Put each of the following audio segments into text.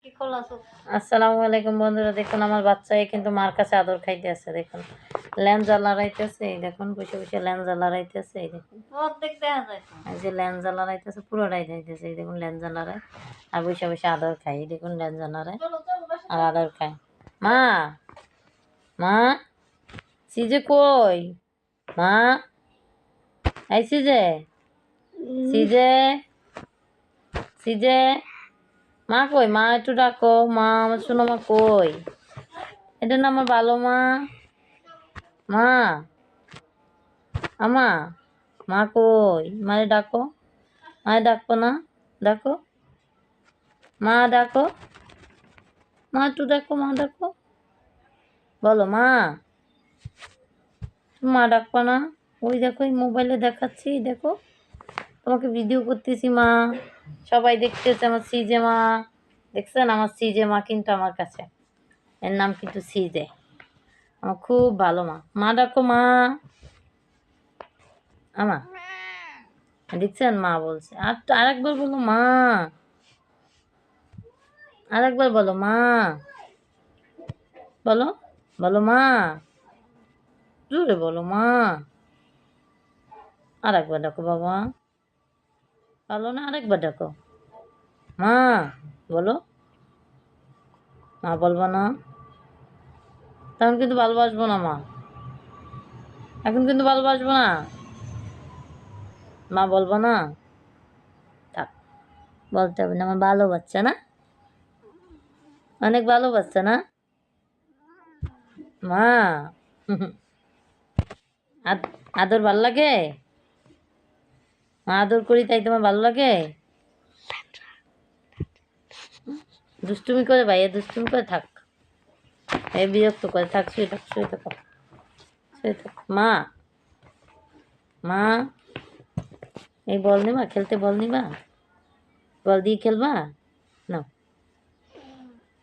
আসসালামু আলাইকুম বন্ধুরা, দেখুন আমার বাচ্চাই কিন্তু মার কাছে আদর খাইতে আছে। দেখুন ল্যাঞ্জা লড়াইতেছে, এই দেখুন বসে বসে ল্যাঞ্জা লড়াইতেছে। এই দেখুন এই যে ল্যাঞ্জা লড়াইতেছে, পুরোটাই যাইতেছে। এই দেখুন ল্যাঞ্জা লড়াই আর বসে বসে আদর খাই। এই দেখুন ল্যাঞ্জা লড়াই আর আদর খায়। মা মা সিজে কই? মা এই সিজে সিজে সিজে মা কই? মা একটু ডাকো। মা আমার শোনো, মা কই? এটা না আমার ভালো মা। মা আমা মা কই? মারে ডাকো। মারে ডাকো না, ডাকো মা, ডাকো মা, একটু ডাকো মা, ডাকো। বলো মা, মা ডাকবো না? ওই দেখো এই মোবাইলে দেখাচ্ছি, দেখো তোমাকে ভিডিও করতেছি মা, সবাই দেখতেছে আমার সিজে মা। দেখছেন আমার সিজে মা কিন্তু আমার কাছে, এর নাম কিন্তু সিজে। আমার খুব ভালো মা। মা ডাকো মা। আমা দেখছেন মা বলছে। আর আরেকবার বলো মা, আরেকবার বলো মা, বলো বলো মা, জোরে বলো মা। আরেকবার ডাকো বাবা, বলো না, আরেকবার ডাকো মা, বলো। মা বলবো না? তখন কিন্তু ভালোবাসবো না মা, এখন কিন্তু ভালোবাসবো না। মা বলবো না? থাক, বলতে হবে না। আমার ভালো বাচ্চা না, অনেক ভালো বাচ্চা না মা। আদর ভাল লাগে? মা আদর করি তাই তোমার ভালো লাগে? দুষ্টুমি করে ভাইয়া, দুষ্টুমি করে থাক, এই বিরক্ত করে থাক। শুয়ে থাক, শুয়ে থাক, শুয়ে থাক মা। মা এই বল নিবা, খেলতে বল নিবা? বল দিয়ে খেলবা না?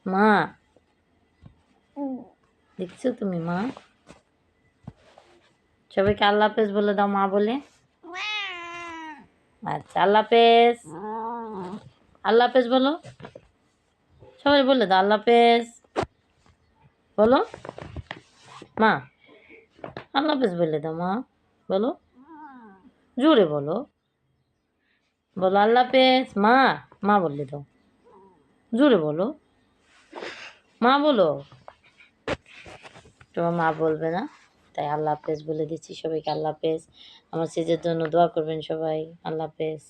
মা দেখছো তুমি মা? সবাইকে আল্লাহ হাফেজ বলে দাও মা বলে। আচ্ছা আল্লাহ হাফেজ, আল্লাহ হাফেজ বলো। সবাই বলে দাও আল্লাহ হাফেজ, বলো মা। আল্লাহ হাফেজ বলে দাও মা, বলো জোরে বলো, বলো আল্লাহ হাফেজ মা। মা বলে দাও, জোরে বলো মা, বলো। তোমার মা বলবে না, তাই আল্লাহ হাফেজ বলে দিচ্ছি সবাইকে। আল্লাহ হাফেজ। আমার সেজের জন্য দোয়া করবেন সবাই। আল্লাহ হাফেজ।